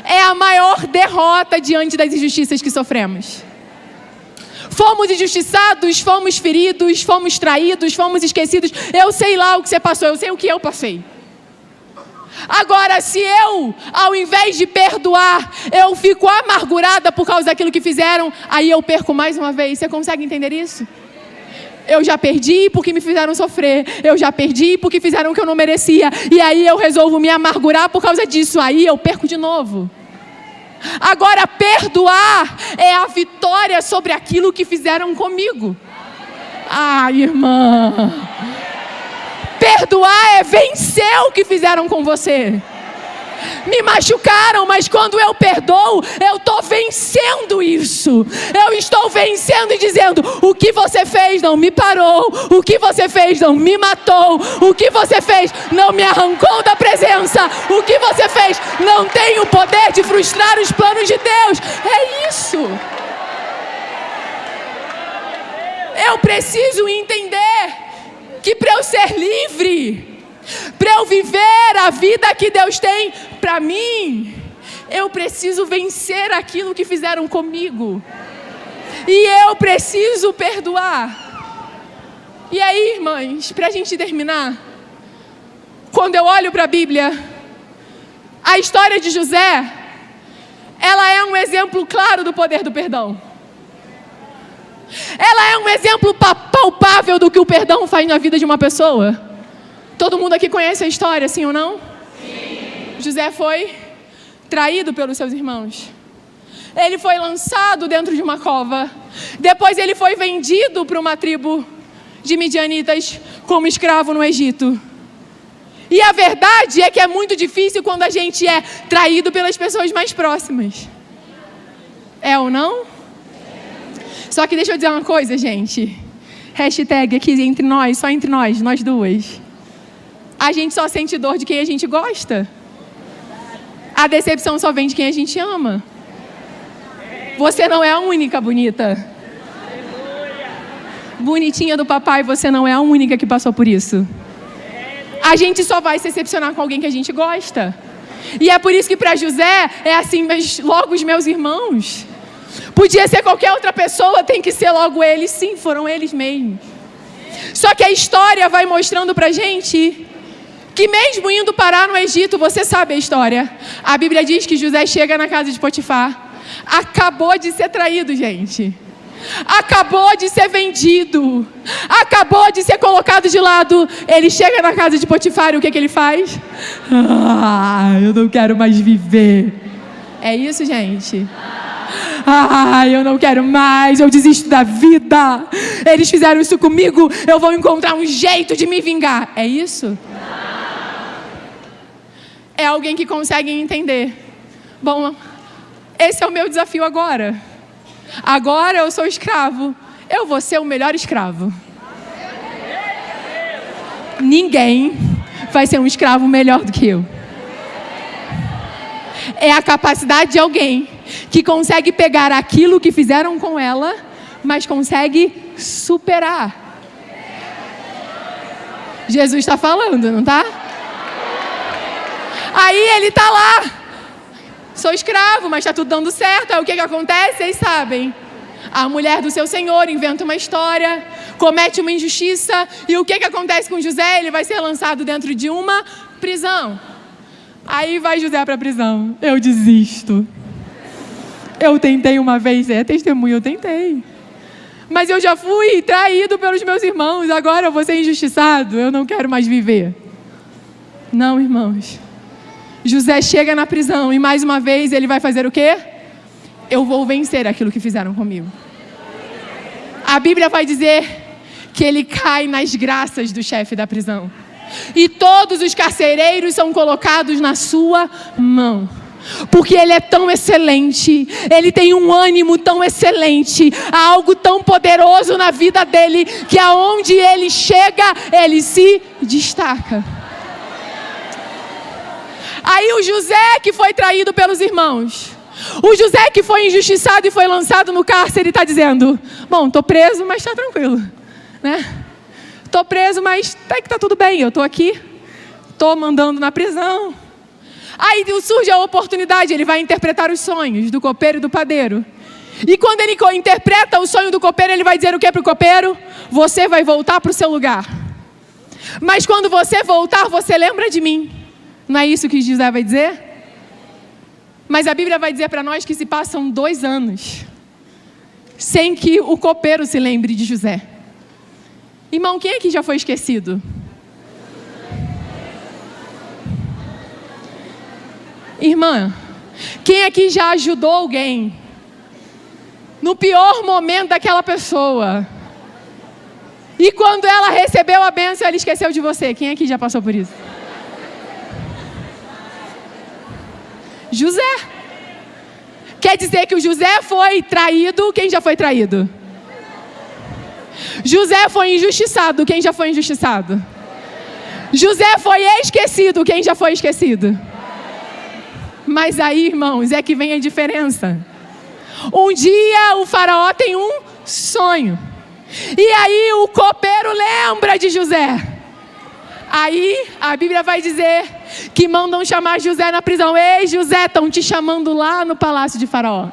é a maior derrota diante das injustiças que sofremos. Fomos injustiçados, fomos feridos, fomos traídos, fomos esquecidos. Eu sei lá o que você passou, eu sei o que eu passei. Agora, se eu, ao invés de perdoar, eu fico amargurada por causa daquilo que fizeram, aí eu perco mais uma vez. Você consegue entender isso? Eu já perdi porque me fizeram sofrer. Eu já perdi porque fizeram o que eu não merecia. E aí eu resolvo me amargurar por causa disso. Aí eu perco de novo. Agora, perdoar é a vitória sobre aquilo que fizeram comigo. Irmã. Perdoar é vencer o que fizeram com você. Me machucaram, mas quando eu perdoo, eu estou vencendo isso. Eu estou vencendo e dizendo: o que você fez não me parou. O que você fez não me matou. O que você fez não me arrancou da presença. O que você fez não tem o poder de frustrar os planos de Deus. É isso. Eu preciso entender que para eu ser livre, para eu viver a vida que Deus tem para mim, eu preciso vencer aquilo que fizeram comigo. E eu preciso perdoar. E aí, irmãs, para a gente terminar, quando eu olho para a Bíblia, a história de José, ela é um exemplo claro do poder do perdão. Ela é um exemplo palpável do que o perdão faz na vida de uma pessoa. Todo mundo aqui conhece a história, sim ou não? Sim. José foi traído pelos seus irmãos. Ele foi lançado dentro de uma cova. Depois ele foi vendido para uma tribo de midianitas como escravo no Egito. E a verdade é que é muito difícil quando a gente é traído pelas pessoas mais próximas. É ou não? Só que deixa eu dizer uma coisa, gente. Hashtag aqui entre nós, só entre nós duas. A gente só sente dor de quem a gente gosta. A decepção só vem de quem a gente ama. Você não é a única, bonita. Bonitinha do papai, você não é a única que passou por isso. A gente só vai se decepcionar com alguém que a gente gosta. E é por isso que para José é assim, mas logo os meus irmãos. Podia ser qualquer outra pessoa, tem que ser logo eles. Sim, foram eles mesmos. Só que a história vai mostrando pra gente que mesmo indo parar no Egito, você sabe a história. A Bíblia diz que José chega na casa de Potifar. Acabou de ser traído, gente. Acabou de ser vendido. Acabou de ser colocado de lado. Ele chega na casa de Potifar e o que ele faz? Eu não quero mais viver. É isso, gente? Eu não quero mais, eu desisto da vida. Eles fizeram isso comigo, eu vou encontrar um jeito de me vingar. É isso? É alguém que consegue entender. Bom, esse é o meu desafio agora. Agora eu sou escravo. Eu vou ser o melhor escravo. Ninguém vai ser um escravo melhor do que eu. É a capacidade de alguém que consegue pegar aquilo que fizeram com ela, mas consegue superar. Jesus está falando, não está? Aí ele está lá. Sou escravo, mas está tudo dando certo. Aí o que acontece? Vocês sabem. A mulher do seu senhor inventa uma história, comete uma injustiça. E o que acontece com José? Ele vai ser lançado dentro de uma prisão. Aí vai José para a prisão. Eu desisto. Eu tentei uma vez, testemunho, eu tentei. Mas eu já fui traído pelos meus irmãos. Agora eu vou ser injustiçado. Eu não quero mais viver. Não, irmãos. José chega na prisão e mais uma vez ele vai fazer o quê? Eu vou vencer aquilo que fizeram comigo. A Bíblia vai dizer que ele cai nas graças do chefe da prisão. E todos os carcereiros são colocados na sua mão. Porque ele é tão excelente, ele tem um ânimo tão excelente, há algo tão poderoso na vida dele, que aonde ele chega, ele se destaca. Aí o José que foi traído pelos irmãos, o José que foi injustiçado e foi lançado no cárcere, está dizendo, bom, estou preso, mas está tranquilo, né? Estou preso, mas até que está tudo bem, eu estou aqui, estou mandando na prisão. Aí surge a oportunidade, ele vai interpretar os sonhos do copeiro e do padeiro. E quando ele interpreta o sonho do copeiro, ele vai dizer o que para o copeiro? Você vai voltar para o seu lugar. Mas quando você voltar, você lembra de mim. Não é isso que José vai dizer? Mas a Bíblia vai dizer para nós que se passam 2 anos sem que o copeiro se lembre de José. Irmão, quem aqui já foi esquecido? Irmã, quem aqui já ajudou alguém no pior momento daquela pessoa? E quando ela recebeu a bênção, ela esqueceu de você. Quem aqui já passou por isso? José. Quer dizer que o José foi traído. Quem já foi traído? José foi injustiçado. Quem já foi injustiçado? José foi esquecido. Quem já foi esquecido? Mas aí, irmãos, é que vem a diferença. Um dia o faraó tem um sonho. E aí o copeiro lembra de José. Aí a Bíblia vai dizer que mandam chamar José na prisão. Ei, José, estão te chamando lá no palácio de faraó.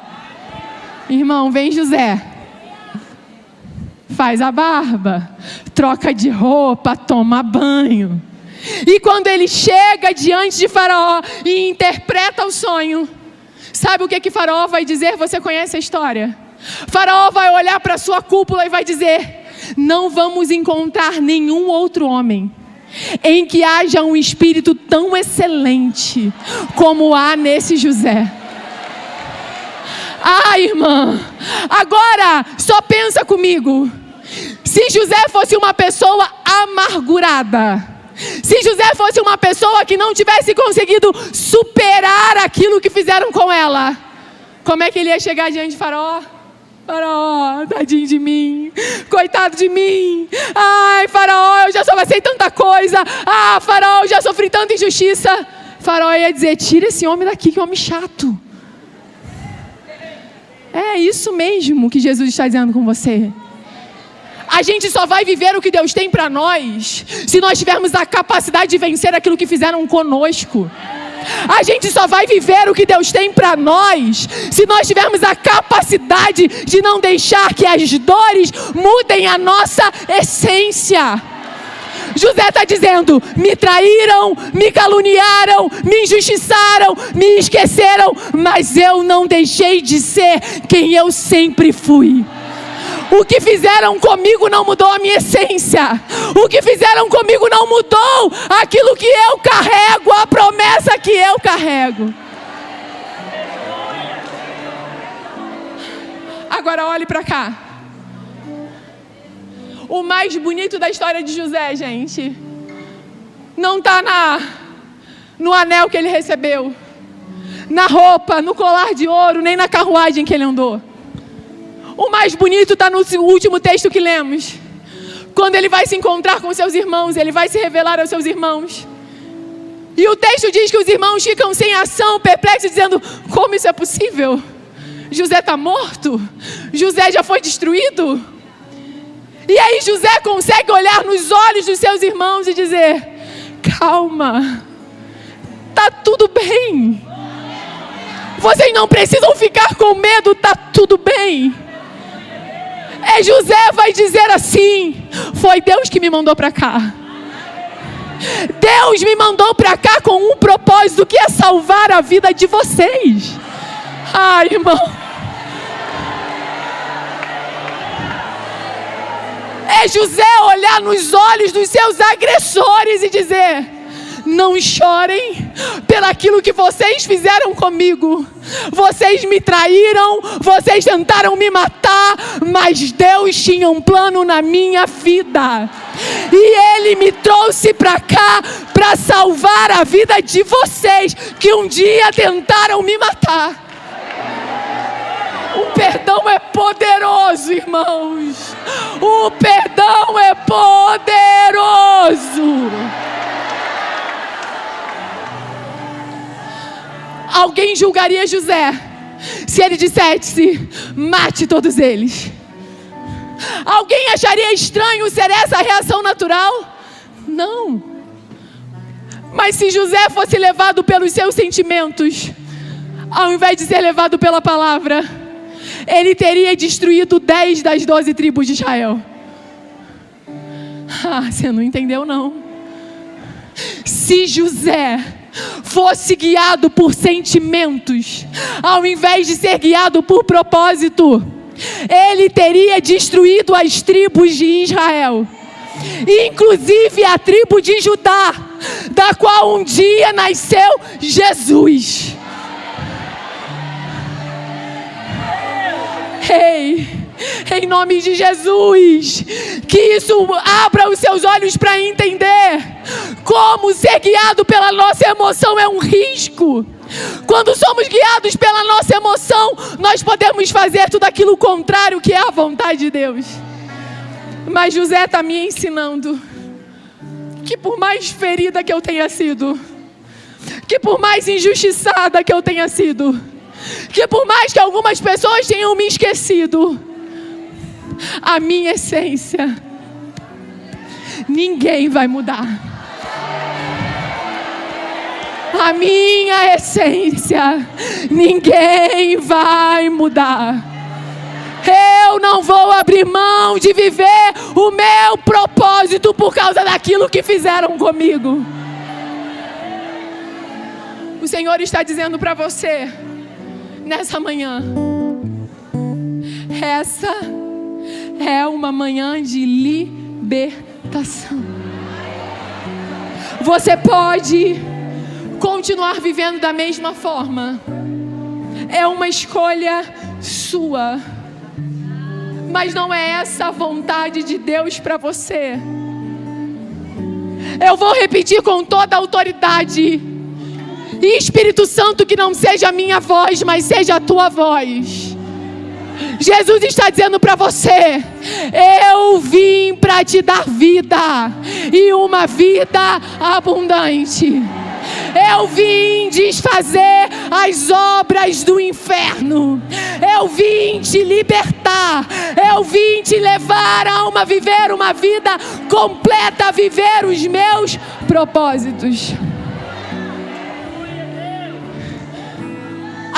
Irmão, vem José. Faz a barba, troca de roupa, toma banho. E quando ele chega diante de faraó e interpreta o sonho, sabe o que faraó vai dizer? Você conhece a história? Faraó vai olhar para a sua cúpula e vai dizer, não vamos encontrar nenhum outro homem em que haja um espírito tão excelente como há nesse José. Irmã, agora só pensa comigo. Se José fosse uma pessoa amargurada, se José fosse uma pessoa que não tivesse conseguido superar aquilo que fizeram com ela, como é que ele ia chegar diante de faraó? Faraó, tadinho de mim, coitado de mim. Ai, faraó, eu já só passei tanta coisa. Faraó, eu já sofri tanta injustiça. Faraó ia dizer, tira esse homem daqui, que é um homem chato. É isso mesmo que Jesus está dizendo com você. A gente só vai viver o que Deus tem para nós se nós tivermos a capacidade de vencer aquilo que fizeram conosco. A gente só vai viver o que Deus tem para nós se nós tivermos a capacidade de não deixar que as dores mudem a nossa essência. José está dizendo: me traíram, me caluniaram, me injustiçaram, me esqueceram, mas eu não deixei de ser quem eu sempre fui. O que fizeram comigo não mudou a minha essência. O que fizeram comigo não mudou aquilo que eu carrego, a promessa que eu carrego. Agora olhe para cá. O mais bonito da história de José, gente, não está no anel que ele recebeu, na roupa, no colar de ouro, nem na carruagem que ele andou. O mais bonito está no último texto que lemos. Quando ele vai se encontrar com seus irmãos, ele vai se revelar aos seus irmãos. E o texto diz que os irmãos ficam sem ação, perplexos, dizendo: como isso é possível? José está morto? José já foi destruído? E aí José consegue olhar nos olhos dos seus irmãos e dizer: calma, está tudo bem. Vocês não precisam ficar com medo, está tudo bem. José vai dizer assim: foi Deus que me mandou para cá. Deus me mandou para cá com um propósito, que é salvar a vida de vocês. Ai, irmão. José olhar nos olhos dos seus agressores e dizer: não chorem pelaquilo que vocês fizeram comigo. Vocês me traíram, vocês tentaram me matar, mas Deus tinha um plano na minha vida. E Ele me trouxe para cá para salvar a vida de vocês que um dia tentaram me matar. O perdão é poderoso, irmãos. O perdão é poderoso. Alguém julgaria José se ele dissesse: mate todos eles? Alguém acharia estranho ser essa a reação natural? Não. Mas se José fosse levado pelos seus sentimentos, ao invés de ser levado pela palavra, ele teria destruído 10 das 12 tribos de Israel. Você não entendeu, não. Se José fosse guiado por sentimentos, ao invés de ser guiado por propósito, ele teria destruído as tribos de Israel, inclusive a tribo de Judá, da qual um dia nasceu Jesus. Em nome de Jesus, que isso abra os seus olhos para entender como ser guiado pela nossa emoção é um risco. Quando somos guiados pela nossa emoção, nós podemos fazer tudo aquilo contrário que é a vontade de Deus. Mas José está me ensinando que por mais ferida que eu tenha sido, que por mais injustiçada que eu tenha sido, que por mais que algumas pessoas tenham me esquecido, a minha essência ninguém vai mudar. A minha essência ninguém vai mudar. Eu não vou abrir mão de viver o meu propósito por causa daquilo que fizeram comigo. O Senhor está dizendo para você nessa manhã: essa é uma manhã de libertação. Você pode continuar vivendo da mesma forma, é uma escolha sua, mas não é essa a vontade de Deus para você. Eu vou repetir com toda a autoridade: e Espírito Santo, que não seja a minha voz, mas seja a tua voz. Jesus está dizendo para você: eu vim para te dar vida, e uma vida abundante. Eu vim desfazer as obras do inferno. Eu vim te libertar. Eu vim te levar a viver uma vida completa, a viver os meus propósitos.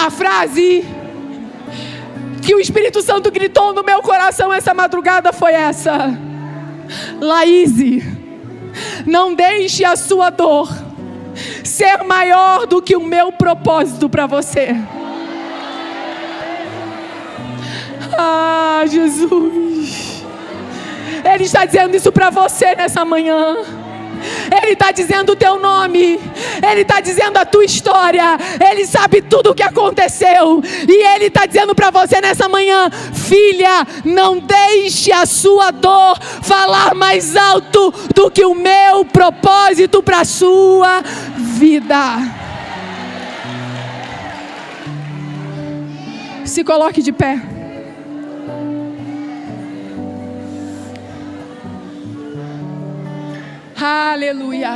A frase que o Espírito Santo gritou no meu coração essa madrugada foi essa: Laíse, não deixe a sua dor ser maior do que o meu propósito para você. Ah, Jesus, Ele está dizendo isso para você nessa manhã. Ele está dizendo o teu nome, Ele está dizendo a tua história, Ele sabe tudo o que aconteceu, e Ele está dizendo para você nessa manhã: filha, não deixe a sua dor falar mais alto do que o meu propósito para a sua vida. Se coloque de pé. Aleluia,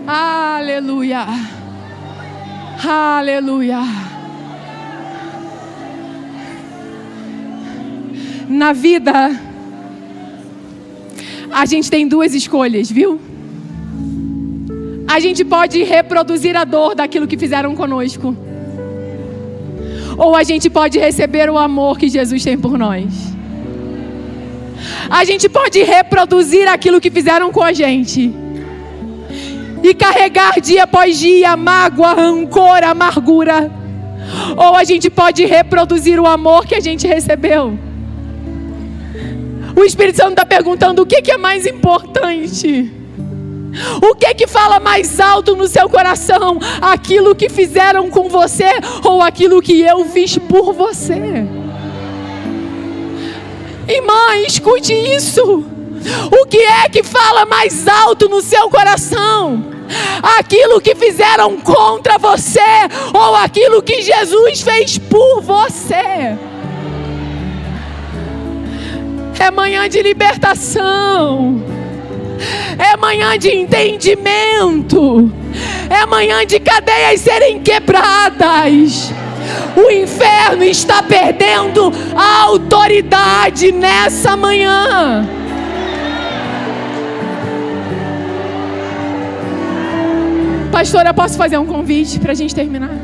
aleluia, aleluia. Na vida, a gente tem duas escolhas, viu? A gente pode reproduzir a dor daquilo que fizeram conosco, ou a gente pode receber o amor que Jesus tem por nós. A gente pode reproduzir aquilo que fizeram com a gente e carregar dia após dia mágoa, rancor, amargura. Ou a gente pode reproduzir o amor que a gente recebeu. O Espírito Santo está perguntando: o que é mais importante? O que fala mais alto no seu coração? Aquilo que fizeram com você ou aquilo que eu fiz por você? Irmã, escute isso. O que é que fala mais alto no seu coração? Aquilo que fizeram contra você ou aquilo que Jesus fez por você? É manhã de libertação, é manhã de entendimento, é manhã de cadeias serem quebradas. O inferno está perdendo a autoridade nessa manhã. Pastora, posso fazer um convite para a gente terminar?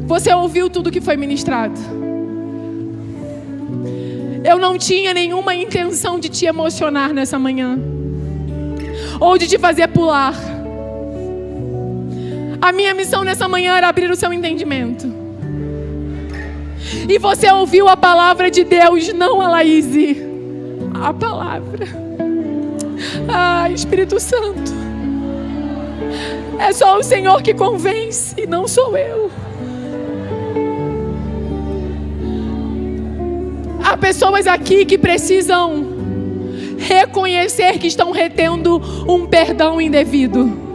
Você ouviu tudo que foi ministrado. Eu não tinha nenhuma intenção de te emocionar nessa manhã, ou de te fazer pular. A minha missão nessa manhã era abrir o seu entendimento. E você ouviu a palavra de Deus, não a Laíse, a palavra. Ah, Espírito Santo, é só o Senhor que convence, não sou eu. Há pessoas aqui que precisam reconhecer que estão retendo um perdão indevido.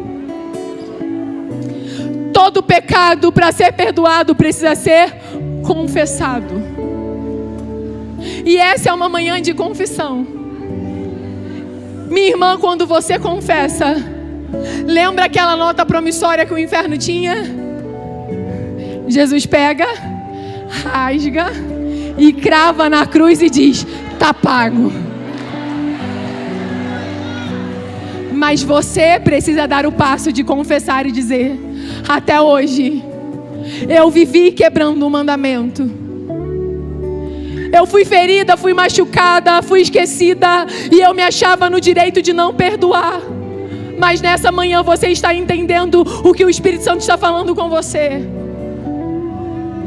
Todo pecado, para ser perdoado, precisa ser confessado. E essa é uma manhã de confissão. Minha irmã, quando você confessa, lembra aquela nota promissória que o inferno tinha? Jesus pega, rasga e crava na cruz e diz: tá pago. Mas você precisa dar o passo de confessar e dizer: até hoje eu vivi quebrando um mandamento. Eu fui ferida, fui machucada, fui esquecida e eu me achava no direito de não perdoar. Mas nessa manhã você está entendendo o que o Espírito Santo está falando com você.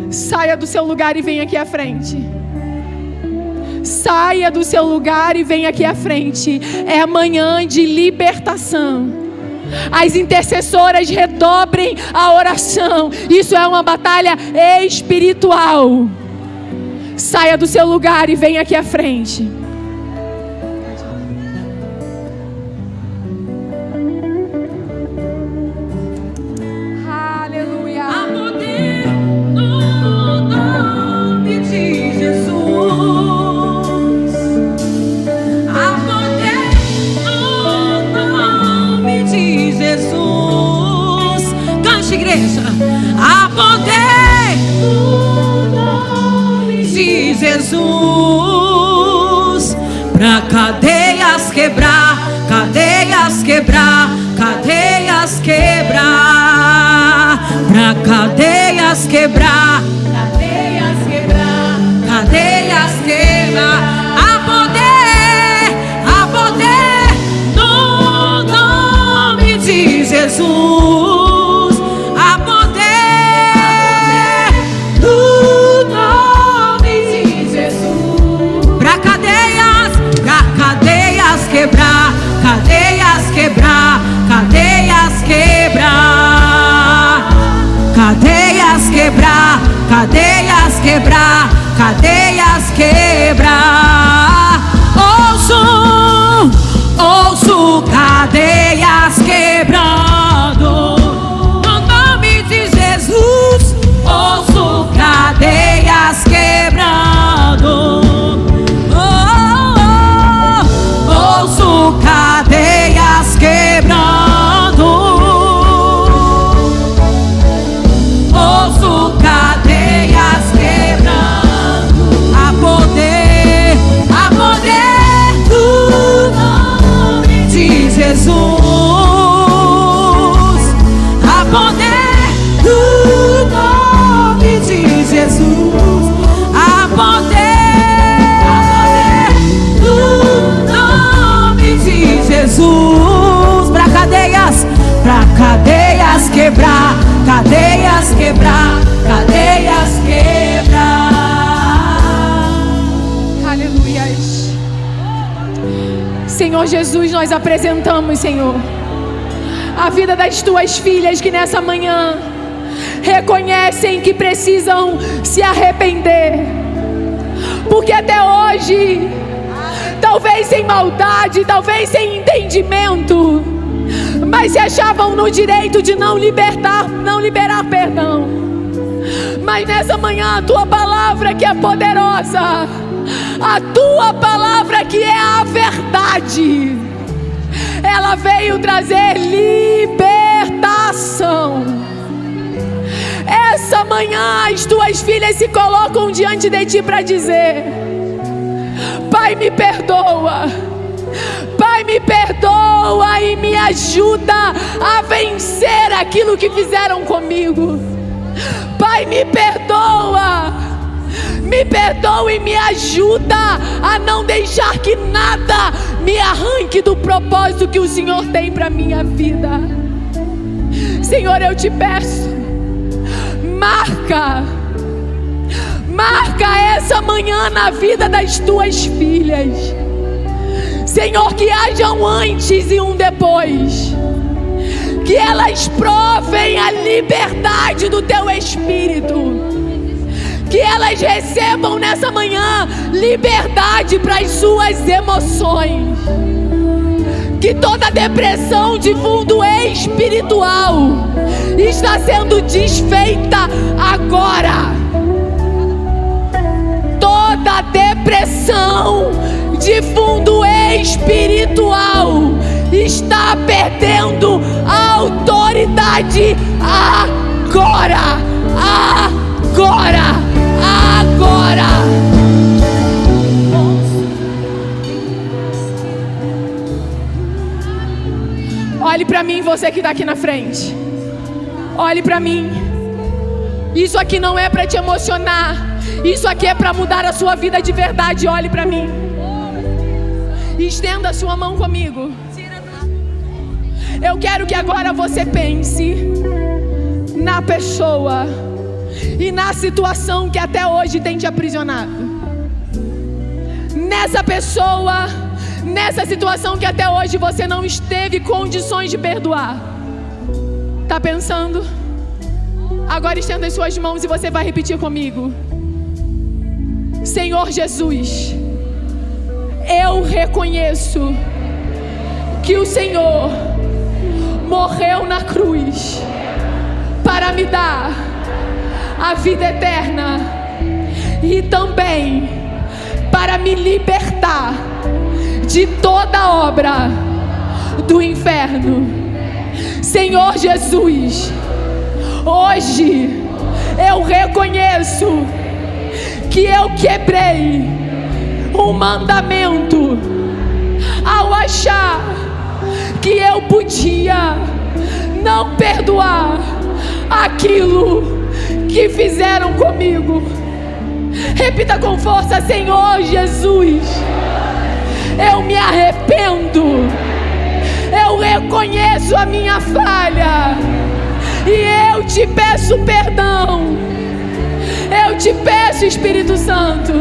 Saia do seu lugar e venha aqui à frente. Saia do seu lugar e venha aqui à frente. É amanhã de libertação. As intercessoras redobrem a oração. Isso é uma batalha espiritual. Saia do seu lugar e venha aqui à frente. Aleluia. Há poder no nome de Jesus. Há poder no nome de Jesus. Cante, igreja. Há poder no nome de Jesus. cadeias quebrar, cadeias quebrar, cadeias quebrar. Há poder no nome de Jesus. Há poder no nome de Jesus. Pra cadeias quebrar, cadeias quebrar, cadeias quebrar, cadeias quebrar, cadeias quebrar, cadeias quebrar. Ouço cadeias quebrando no nome de Jesus. Ouço cadeias quebrando. Ouço cadeias quebrando. Ouço cadeias quebrando. Há poder no nome de Jesus. Há poder no nome de Jesus. Há poder no nome de Jesus. Pra cadeias quebrar, cadeias quebrar, cadeias quebrar. Aleluias. Senhor Jesus, nós apresentamos, Senhor, a vida das tuas filhas que nessa manhã reconhecem que precisam se arrepender, porque até hoje, talvez sem maldade, talvez sem entendimento, mas se achavam no direito de não liberar perdão. Mas nessa manhã a tua palavra que é poderosa, a tua palavra que é a verdade, ela veio trazer libertação. Essa manhã as tuas filhas se colocam diante de ti para dizer: Pai, me perdoa. Pai, me perdoa e me ajuda a vencer aquilo que fizeram comigo. Pai, me perdoa e me ajuda a não deixar que nada me arranque do propósito que o Senhor tem para minha vida. Senhor, eu te peço, marca essa manhã na vida das tuas filhas. Senhor, que haja um antes e um depois, que elas provem a liberdade do teu Espírito, que elas recebam nessa manhã liberdade para as suas emoções, que toda depressão de fundo espiritual está sendo desfeita agora. Toda depressão de fundo espiritual está perdendo a autoridade agora. Olhe para mim, você que está aqui na frente. Olhe para mim. Isso aqui não é para te emocionar. Isso aqui é para mudar a sua vida de verdade. Olhe para mim. Estenda a sua mão comigo. Eu quero que agora você pense na pessoa e na situação que até hoje tem te aprisionado. Nessa pessoa, nessa situação que até hoje você não esteve condições de perdoar. Tá pensando? Agora estenda as suas mãos e você vai repetir comigo. Senhor Jesus, eu reconheço que o Senhor morreu na cruz para me dar a vida eterna e também para me libertar de toda obra do inferno. Senhor Jesus, hoje eu reconheço que eu quebrei um mandamento ao achar que eu podia não perdoar aquilo que fizeram comigo. Repita com força: Senhor Jesus, eu me arrependo, eu reconheço a minha falha e eu te peço perdão. Eu te peço, Espírito Santo,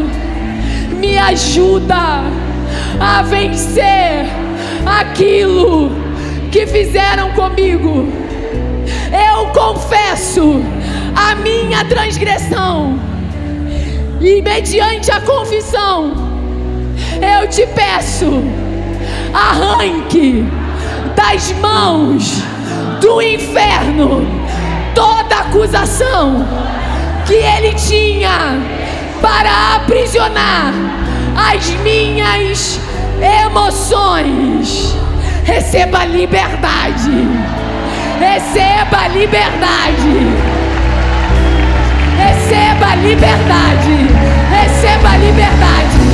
me ajuda a vencer aquilo que fizeram comigo. Eu confesso a minha transgressão e mediante a confissão eu te peço, arranque das mãos do inferno toda acusação que ele tinha para aprisionar as minhas emoções. Receba liberdade, receba liberdade, receba liberdade, receba liberdade.